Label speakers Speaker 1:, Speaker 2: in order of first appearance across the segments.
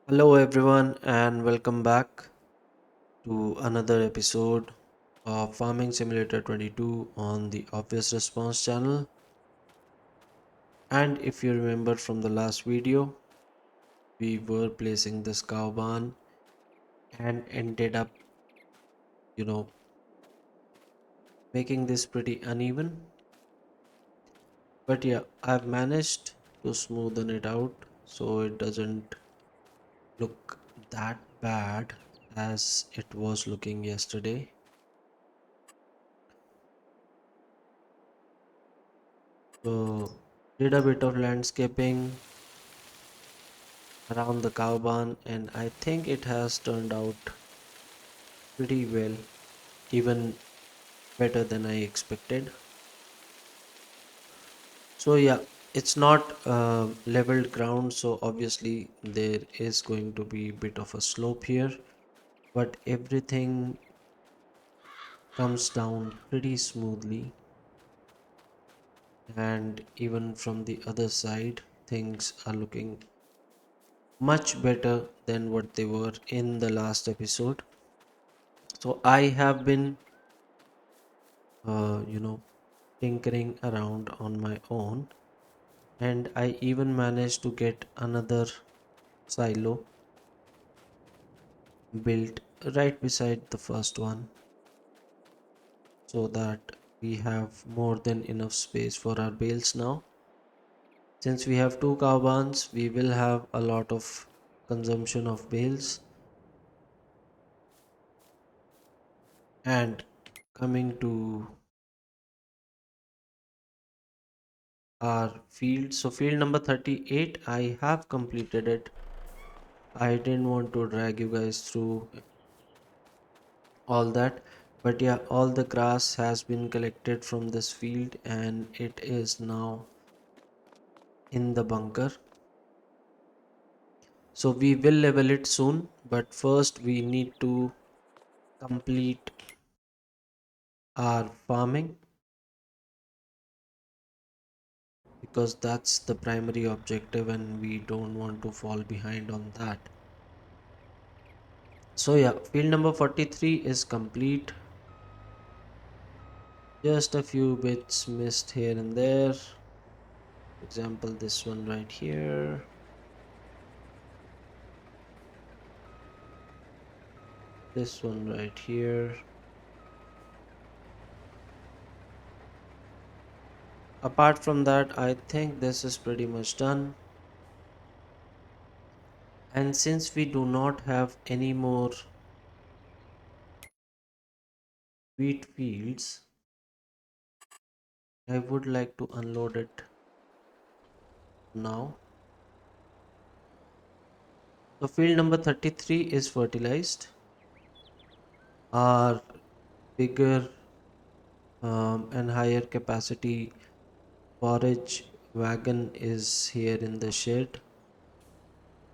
Speaker 1: Hello, everyone, and welcome back to another episode of Farming Simulator 22 on the Obvious Response channel. And if you remember from the last video, we were placing this cow barn and ended up, you know, making this pretty uneven. But yeah, I've managed to smoothen it out so it doesn't look that bad as it was looking yesterday. So, did a bit of landscaping around the cow barn, and I think it has turned out pretty well, even better than I expected. So yeah, it's not leveled ground, so obviously there is going to be a bit of a slope here, but everything comes down pretty smoothly, and even from the other side, things are looking much better than what they were in the last episode. So I have been, uh, you know, tinkering around on my own, and I even managed to get another silo built right beside the first one so that we have more than enough space for our bales now. Since we have two cow barns, we will have a lot of consumption of bales. And coming to our field, so field number 38, I have completed it. I didn't want to drag you guys through all that, but yeah, all the grass has been collected from this field and it is now in the bunker. So we will level it soon, but first we need to complete our farming because that's the primary objective and we don't want to fall behind on that. So yeah, field number 43 is complete. Just a few bits missed here and there. For example, this one right here. This one right here. Apart from that, I think this is pretty much done. And since we do not have any more wheat fields, I would like to unload it now. So field number 33 is fertilized. Our bigger and higher capacity forage wagon is here in the shed.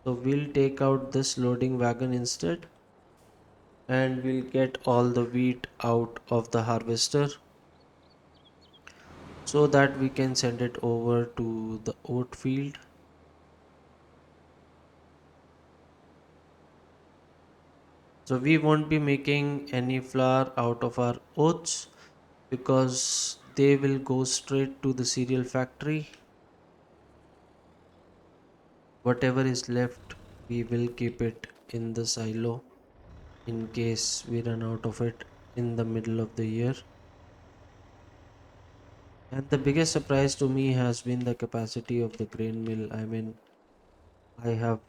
Speaker 1: So we'll take out this loading wagon instead and we'll get all the wheat out of the harvester so that we can send it over to the oat field. So we won't be making any flour out of our oats because they will go straight to the cereal factory. Whatever is left, we will keep it in the silo in case we run out of it in the middle of the year. And the biggest surprise to me has been the capacity of the grain mill. I mean, I have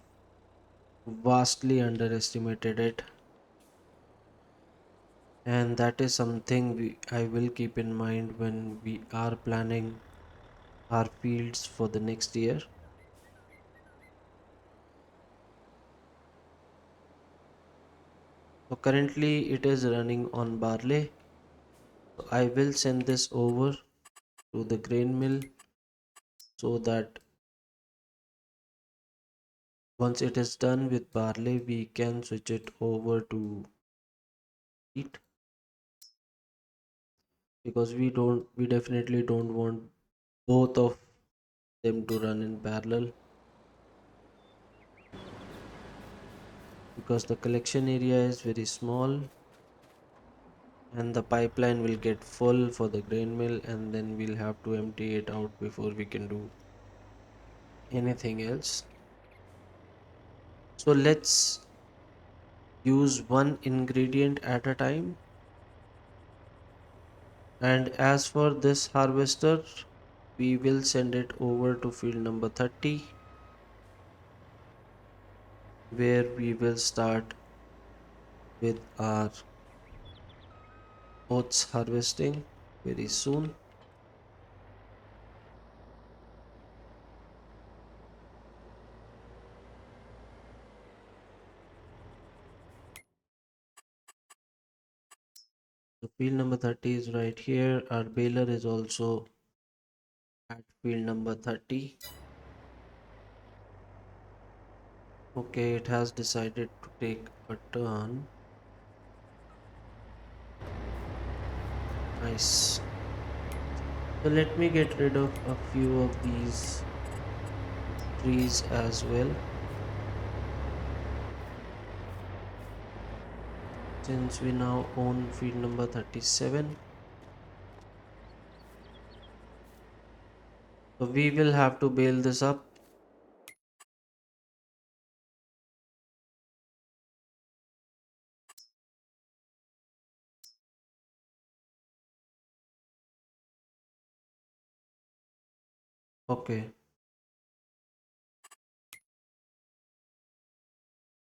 Speaker 1: vastly underestimated it, and that is something I will keep in mind when we are planning our fields for the next year. So currently it is running on barley. So I will send this over to the grain mill so that once it is done with barley, we can switch it over to wheat because we definitely don't want both of them to run in parallel. because the collection area is very small and the pipeline will get full for the grain mill, and then we'll have to empty it out before we can do anything else. So let's use one ingredient at a time. And as for this harvester, we will send it over to field number 30, where we will start with our oats harvesting very soon. So field number 30 is right here. Our baler is also at field number 30. Okay, it has decided to take a turn. Nice. So let me get rid of a few of these trees as well, since we now own field number 37. So we will have to bale this up. Okay,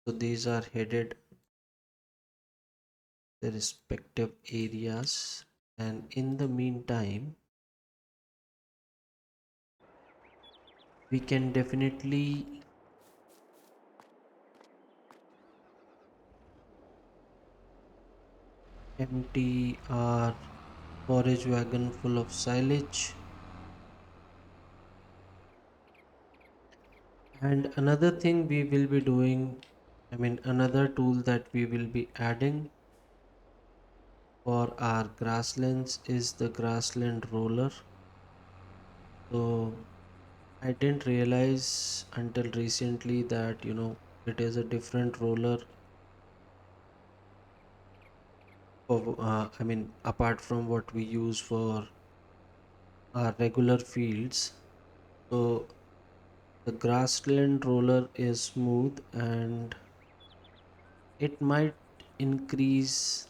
Speaker 1: so these are headed the respective areas, and in the meantime we can definitely empty our forage wagon full of silage. And another thing we will be doing, another tool that we will be adding for our grasslands is the grassland roller. So I didn't realize until recently that it is a different roller for apart from what we use for our regular fields. So the grassland roller is smooth and it might increase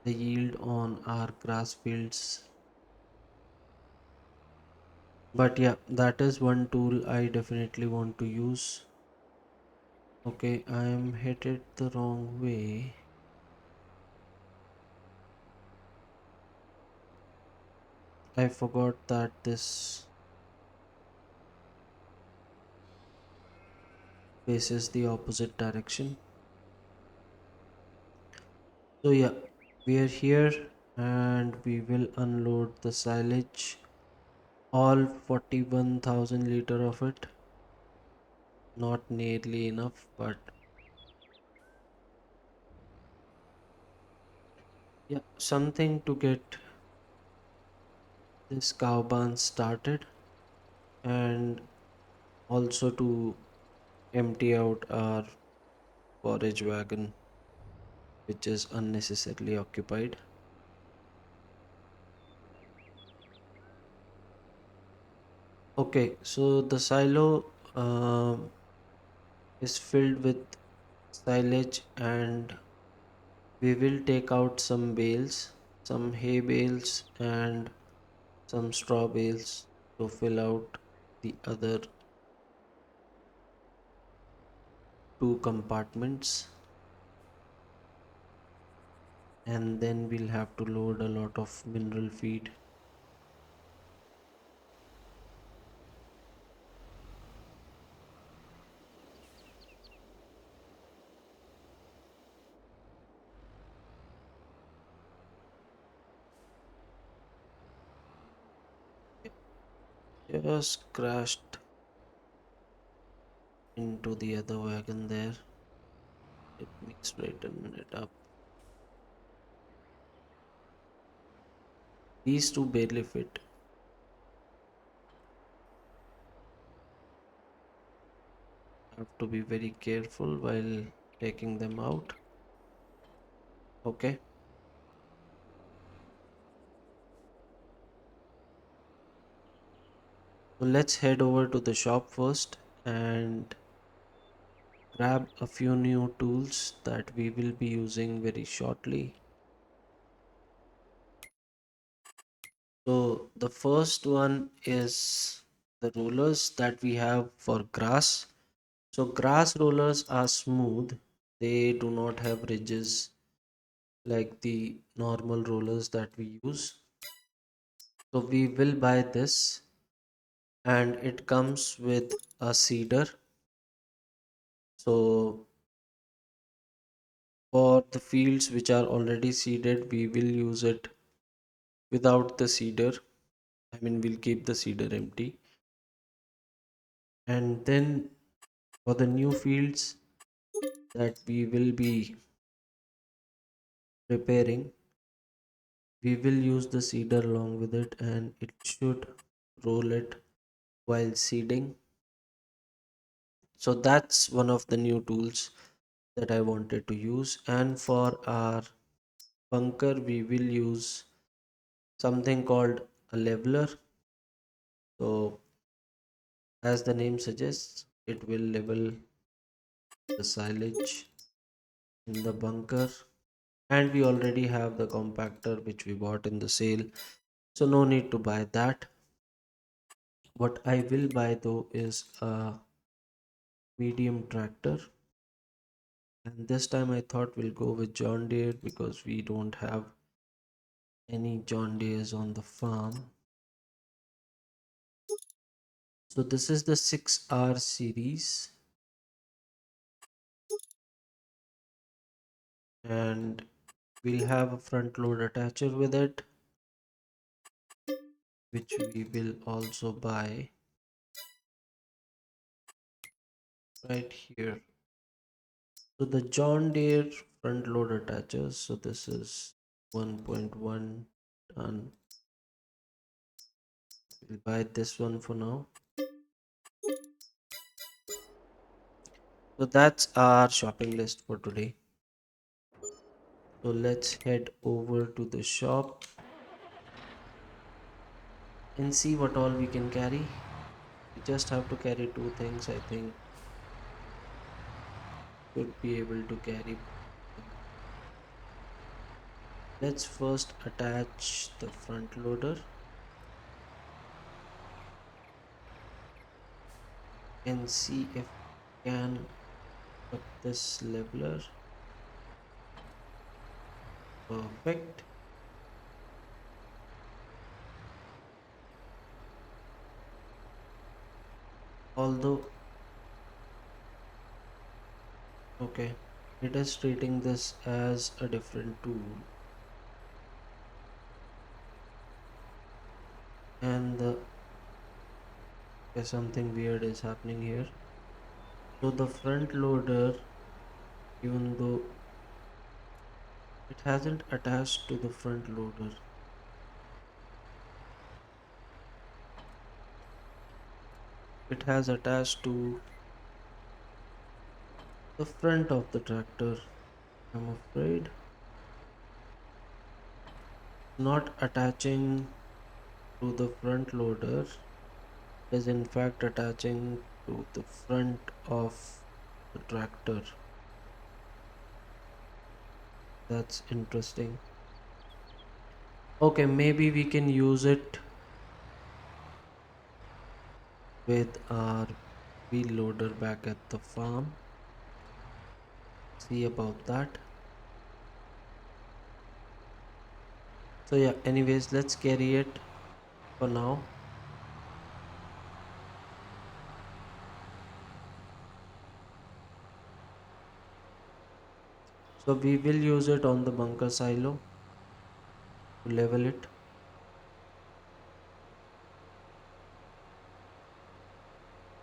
Speaker 1: the yield on our grass fields. But yeah, that is one tool I definitely want to use. Okay, I am headed the wrong way. I forgot that this faces the opposite direction. So yeah, we are here and we will unload the silage, all 41,000 liter of it. Not nearly enough, but yeah, something to get this cow barn started, and also to empty out our forage wagon, which is unnecessarily occupied. Okay, so the silo is filled with silage, and we will take out some bales, some hay bales, and some straw bales to fill out the other two compartments, and then we'll have to load a lot of mineral feed. Just crashed into the other wagon there. Let me straighten it up. These two barely fit. Have to be very careful while taking them out. Okay, so let's head over to the shop first and grab a few new tools that we will be using very shortly. So the first one is the rollers that we have for grass. So grass rollers are smooth. They do not have ridges like the normal rollers that we use. So we will buy this, and it comes with a seeder. So for the fields which are already seeded, we will use it without the seeder. I mean, we'll keep the seeder empty. And then for the new fields that we will be preparing, we will use the seeder along with it, and it should roll it while seeding. So that's one of the new tools that I wanted to use. And for our bunker, we will use something called a leveler. So as the name suggests, it will level the silage in the bunker. And we already have the compactor which we bought in the sale, so no need to buy that. What I will buy though is a medium tractor, and this time I thought we'll go with John Deere because we don't have any John Deeres on the farm. So this is the 6R series, and we'll have a front load attacher with it, which we will also buy right here. So the John Deere front load attachers, so this is 1.1 ton. We'll buy this one for now. So that's our shopping list for today. So let's head over to the shop and see what all we can carry. We just have to carry two things, I think. Should be able to carry them. Let's first attach the front loader and see if we can up this leveler. Perfect. Although, okay, it is treating this as a different tool, and something weird is happening here. So the front loader, even though it hasn't attached to the front loader, it has attached to the front of the tractor. I'm afraid not attaching to the front loader, is in fact attaching to the front of the tractor. That's interesting. Okay, maybe we can use it with our wheel loader back at the farm. See about that. So yeah, anyways, let's carry it for now. So we will use it on the bunker silo to level it.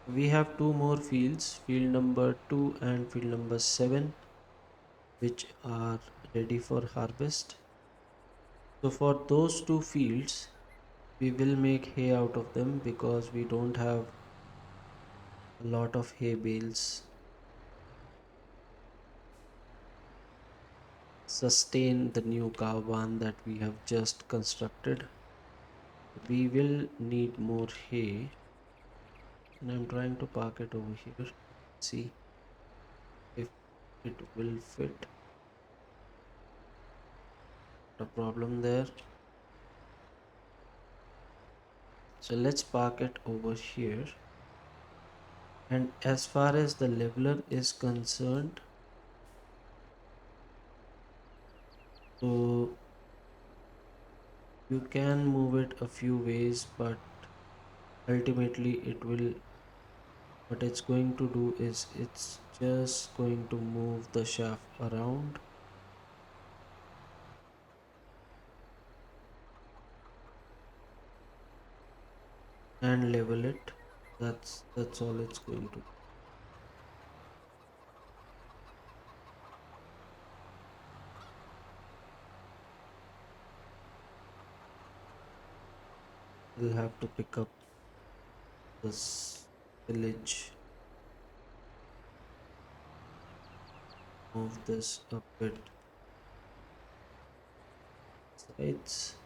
Speaker 1: We have two more fields, field number 2 and field number 7, which are ready for harvest. So for those two fields, we will make hay out of them because we don't have a lot of hay bales. sustain the new cow barn that we have just constructed. We will need more hay, and I'm trying to park it over here. See if it will fit. The problem there. So let's park it over here. And as far as the leveler is concerned, so you can move it a few ways, but ultimately it will, what it's going to do is it's just going to move the shaft around and level it. That's all it's going to do. We'll have to pick up this village, move this a bit sides.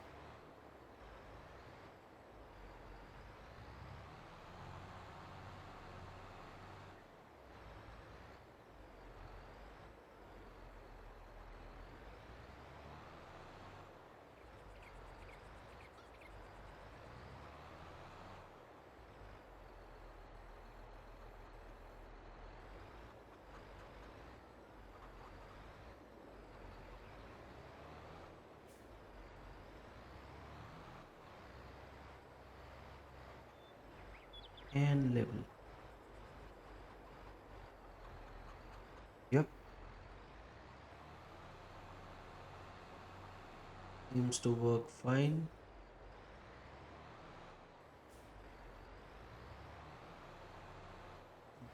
Speaker 1: And level. Yep, seems to work fine.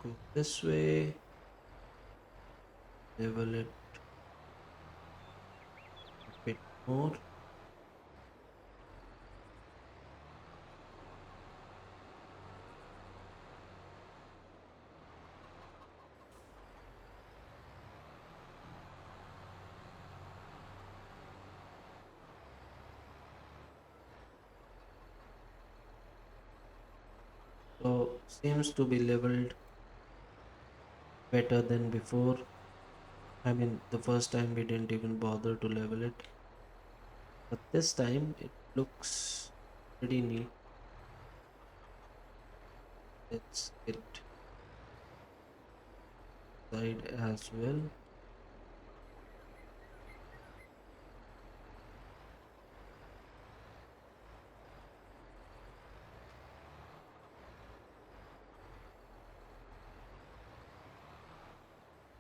Speaker 1: Go this way, level it a bit more. So seems to be leveled better than before. I mean, the first time we didn't even bother to level it, but this time it looks pretty neat. Let's get side as well.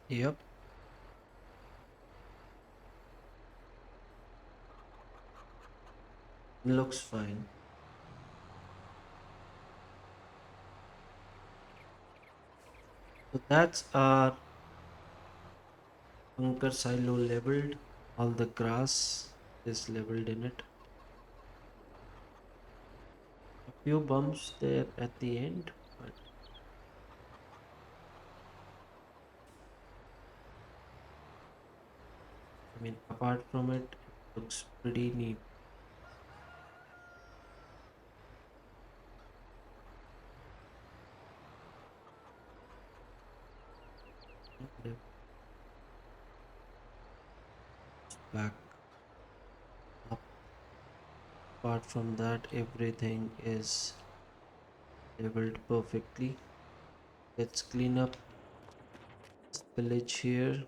Speaker 1: Yep, looks fine. So that's our bunker silo leveled. All the grass is leveled in it. A few bumps there at the end, but I mean, apart from it, it looks pretty neat. Level back up. Apart from that, everything is leveled perfectly. Let's clean up this village here.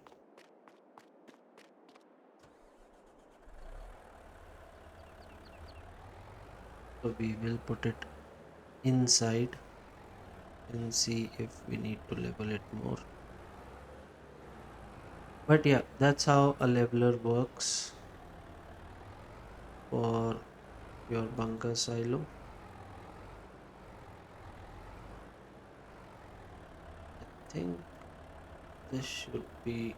Speaker 1: So we will put it inside and see if we need to level it more. But yeah, that's how a leveler works for your bunker silo. I think this should be,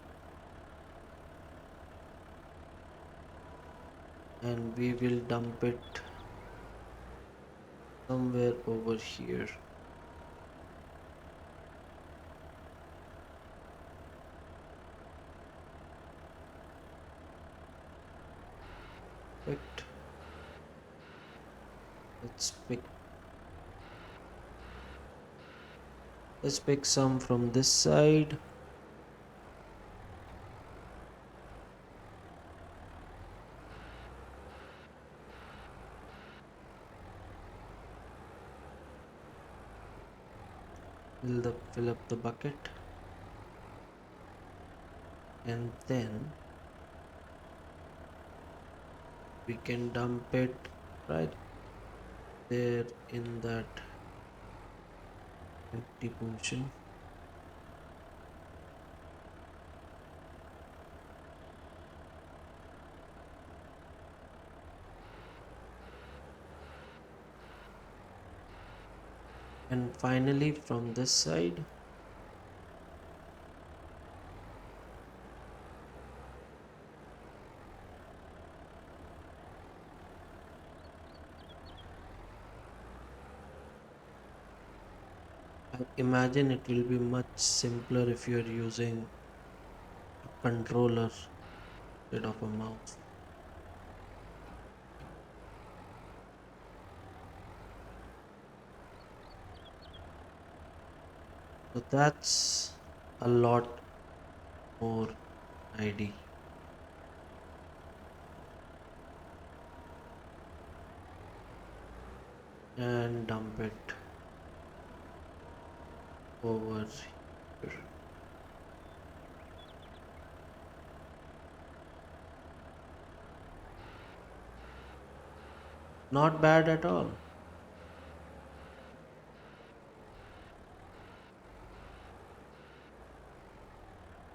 Speaker 1: and we will dump it somewhere over here. Perfect. Let's pick let's pick some from this side. Fill up the bucket, and then we can dump it right there in that empty portion. And finally, from this side, I imagine it will be much simpler if you're using a controller instead of a mouse. So that's a lot more ID. And dump it over here. Not bad at all.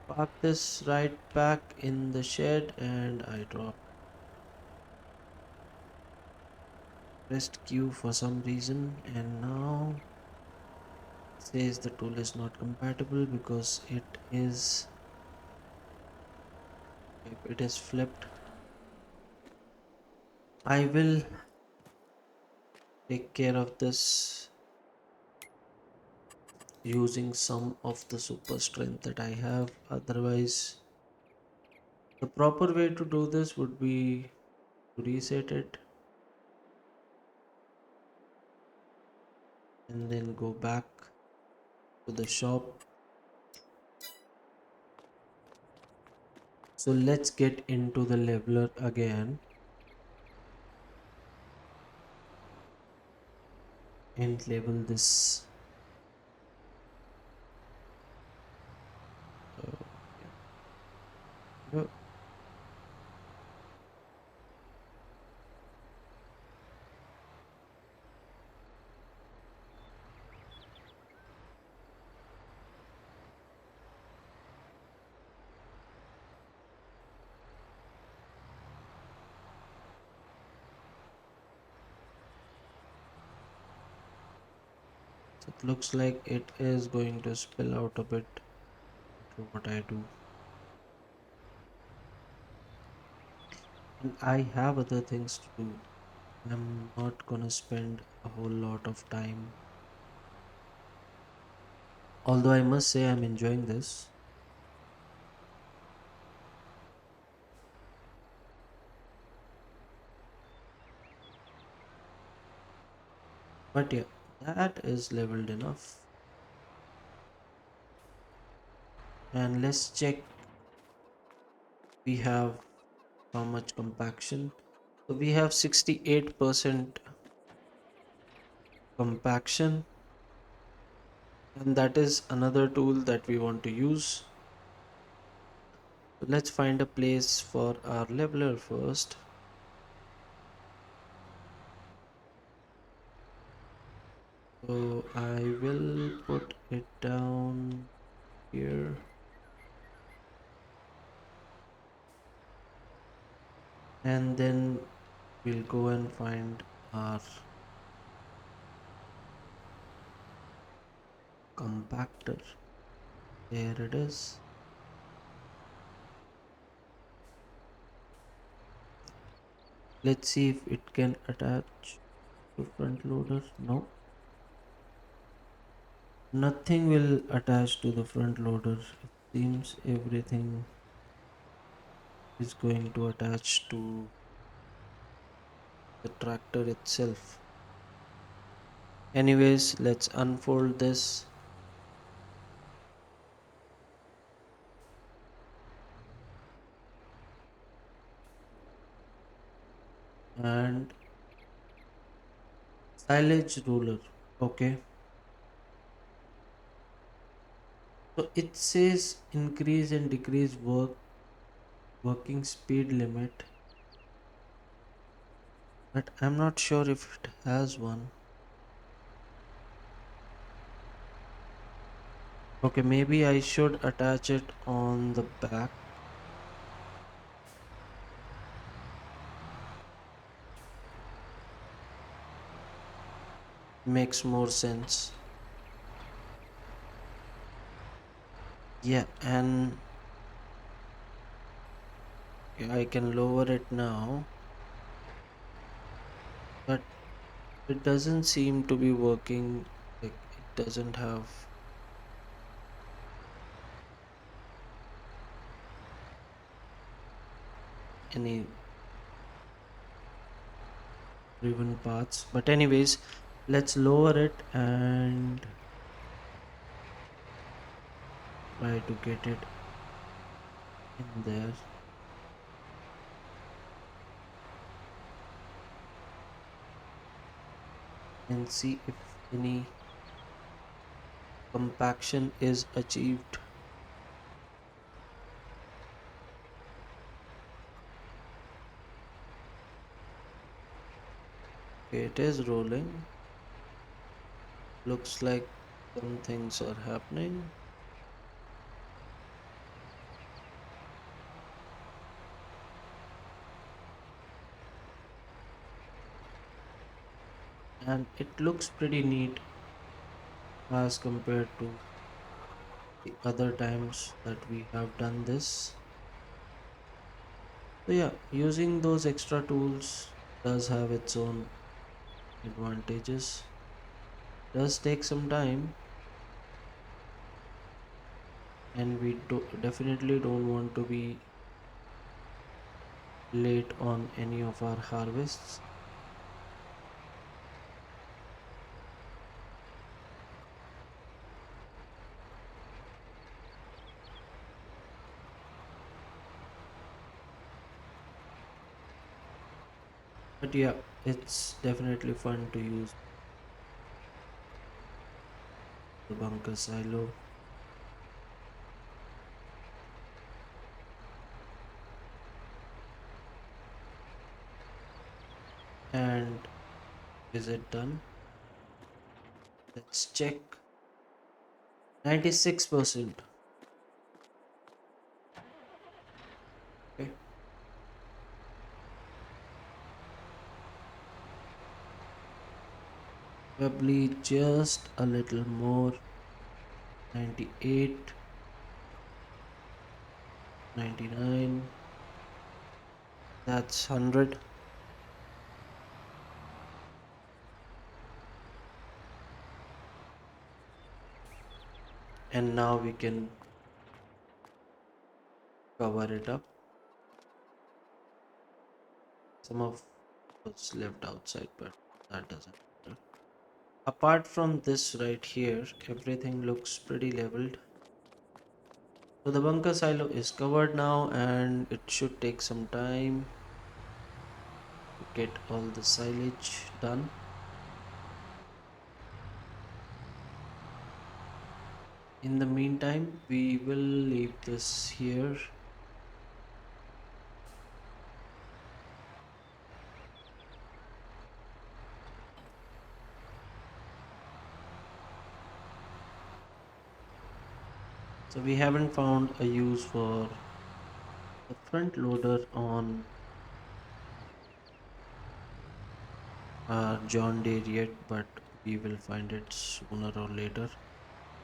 Speaker 1: Park this right back in the shed and I drop. Pressed Q for some reason, and now says the tool is not compatible because it is flipped. I will take care of this using some of the super strength that I have. Otherwise, the proper way to do this would be to reset it and then go back to the shop. So let's get into the leveler again and level this. Uh, yeah. So it looks like it is going to spill out a bit to what I do. And I have other things to do. I'm not gonna spend a whole lot of time. Although I must say I'm enjoying this. But yeah, that is leveled enough. And let's check we have how much compaction. So we have 68% compaction, and that is another tool that we want to use. So let's find a place for our leveler first. So I will put it down here, and then we'll go and find our compactor. There it is. Let's see if it can attach to front loader. No, nothing will attach to the front loader. It seems everything is going to attach to the tractor itself. Anyways, let's unfold this. And silage ruler. Okay. So it says increase and decrease working speed limit, but I'm not sure if it has one. Okay, maybe I should attach it on the back. Makes more sense. Yeah, and I can lower it now, but it doesn't seem to be working. Like it doesn't have any driven paths. But anyways, let's lower it and try to get it in there and see if any compaction is achieved. Okay, it is rolling. Looks like some things are happening. And it looks pretty neat as compared to the other times that we have done this. So yeah, using those extra tools does have its own advantages. Does take some time, and we definitely don't want to be late on any of our harvests. But yeah, it's definitely fun to use the bunker silo. And is it done? Let's check. 96%. Okay. Probably just a little more. 98, 99. That's 100. And now we can cover it up. Some of was left outside, but that doesn't matter. Apart from this right here, everything looks pretty leveled. So the bunker silo is covered now, and it should take some time to get all the silage done. In the meantime, we will leave this here. So we haven't found a use for the front loader on John Deere yet, but we will find it sooner or later.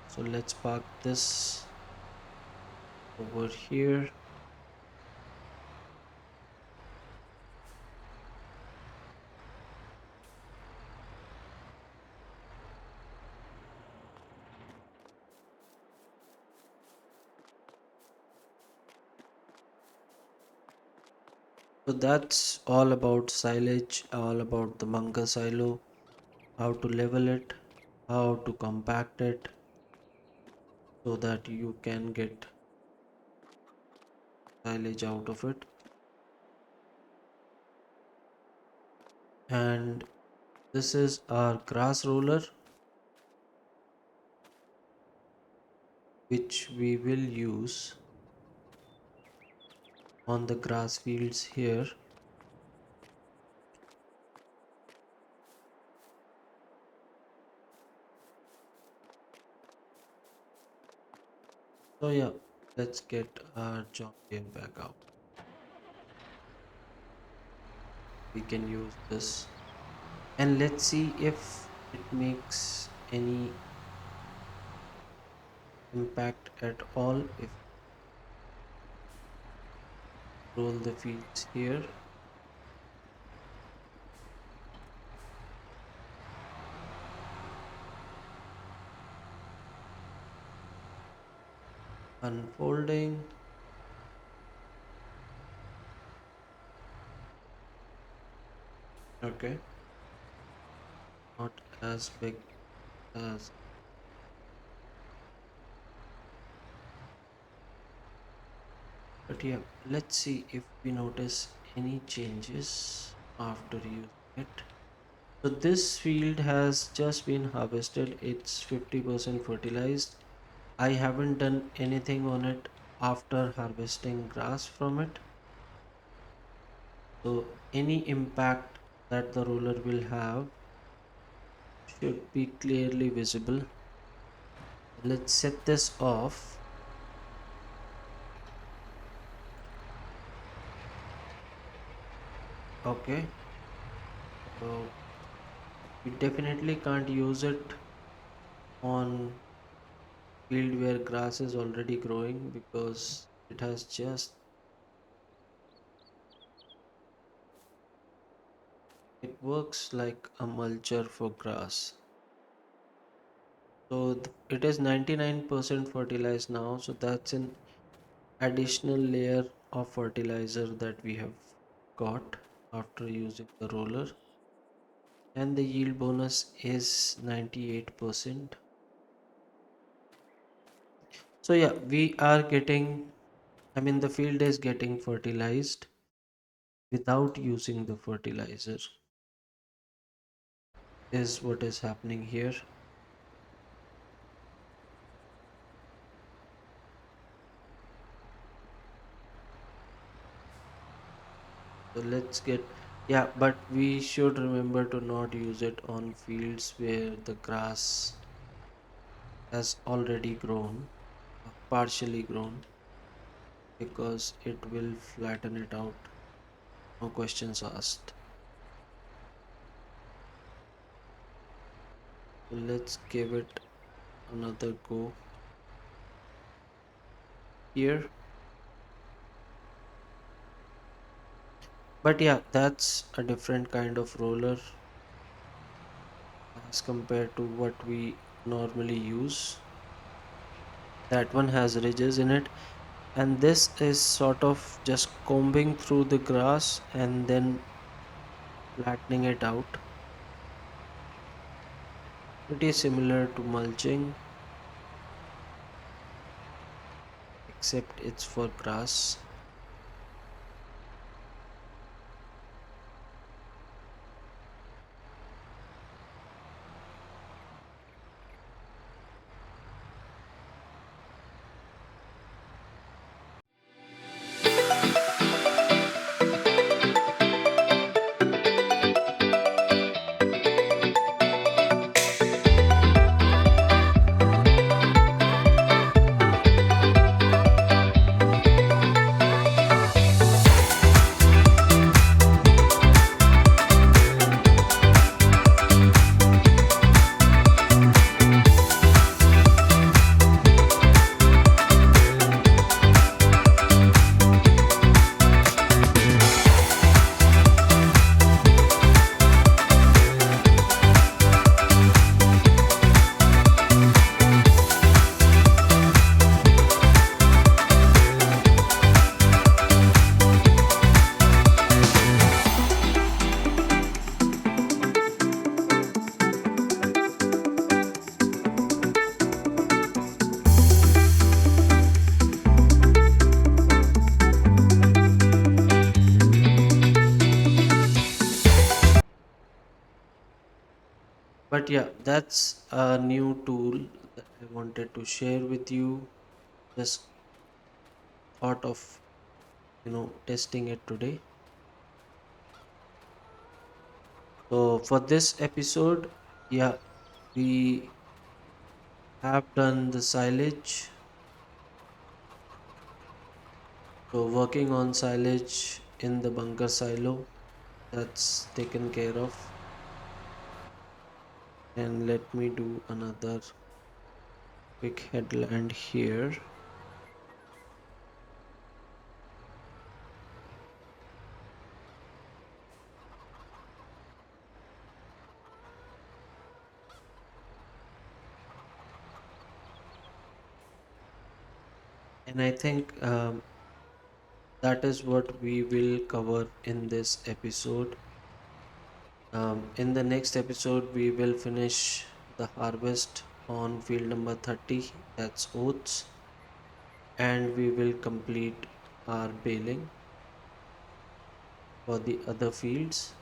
Speaker 1: So let's park this over here. So that's all about silage, all about the bunker silo, how to level it, how to compact it so that you can get silage out of it. And this is our grass roller, which we will use on the grass fields here. So yeah, let's get our John Deere back out. We can use this and let's see if it makes any impact at all if roll the fields here. Unfolding. Okay, not as big as, but yeah, let's see if we notice any changes after using it. So this field has just been harvested. It's 50% fertilized. I haven't done anything on it after harvesting grass from it. So any impact that the roller will have should be clearly visible. Let's set this off. Okay, so we definitely can't use it on field where grass is already growing because it has just, it works like a mulcher for grass. So it is 99% fertilized now, so that's an additional layer of fertilizer that we have got after using the roller, and the yield bonus is 98%. So yeah, we are getting, I mean the field is getting fertilized without using the fertilizer is what is happening here. So let's get, yeah, but we should remember to not use it on fields where the grass has already grown, partially grown, because it will flatten it out. No questions asked. So let's give it another go here. But yeah, that's a different kind of roller as compared to what we normally use. That one has ridges in it, and this is sort of just combing through the grass and then flattening it out. Pretty similar to mulching, except it's for grass. yeah, that's a new tool that I wanted to share with you. Just thought of, testing it today. So for this episode, yeah, we have done the silage. So working on silage in the bunker silo, that's taken care of. And let me do another quick headland here. And I think that is what we will cover in this episode. In the next episode, we will finish the harvest on field number 30, that's oats, and we will complete our baling for the other fields.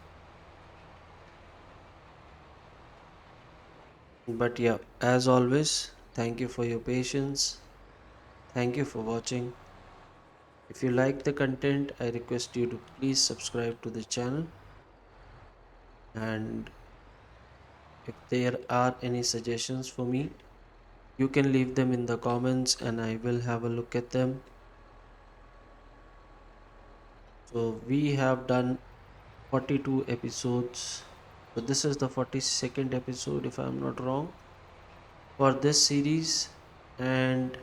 Speaker 1: But yeah, as always, thank you for your patience. Thank you for watching. If you like the content, I request you to please subscribe to the channel. And if there are any suggestions for me, you can leave them in the comments and I will have a look at them. So we have done 42 episodes. So this is the 42nd episode, if I'm not wrong, for this series. And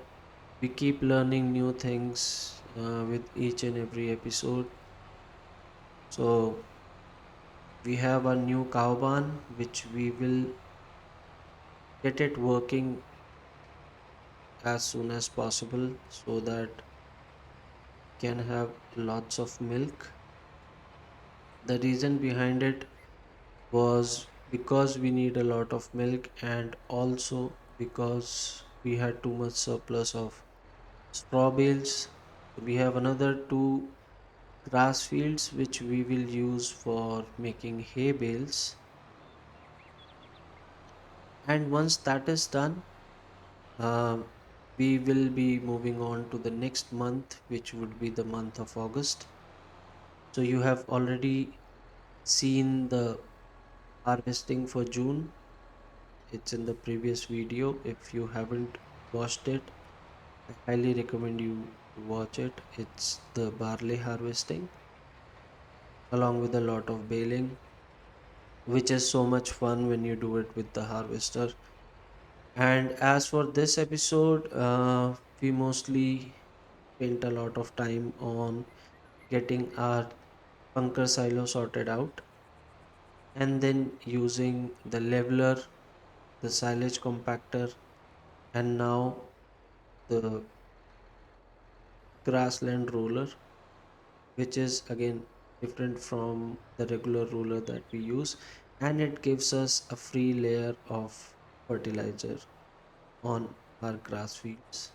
Speaker 1: we keep learning new things with each and every episode. So we have a new cow barn which we will get it working as soon as possible so that can have lots of milk. The reason behind it was because we need a lot of milk, and also because we had too much surplus of straw bales. We have another two grass fields which we will use for making hay bales. And once that is done, um, we will be moving on to the next month, which would be the month of August. So you have already seen the harvesting for June. It's in the previous video. If you haven't watched it, I highly recommend you to watch it. It's the barley harvesting along with a lot of baling, which is so much fun when you do it with the harvester. And as for this episode, we mostly spent a lot of time on getting our bunker silo sorted out, and then using the leveler, the silage compactor, and now the grassland roller, which is again different from the regular roller that we use, and it gives us a free layer of fertilizer on our grass fields.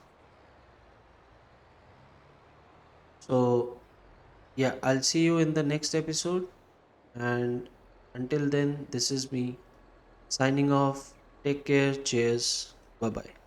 Speaker 1: So yeah, I'll see you in the next episode, and until then, this is me signing off. Take care, cheers, bye bye.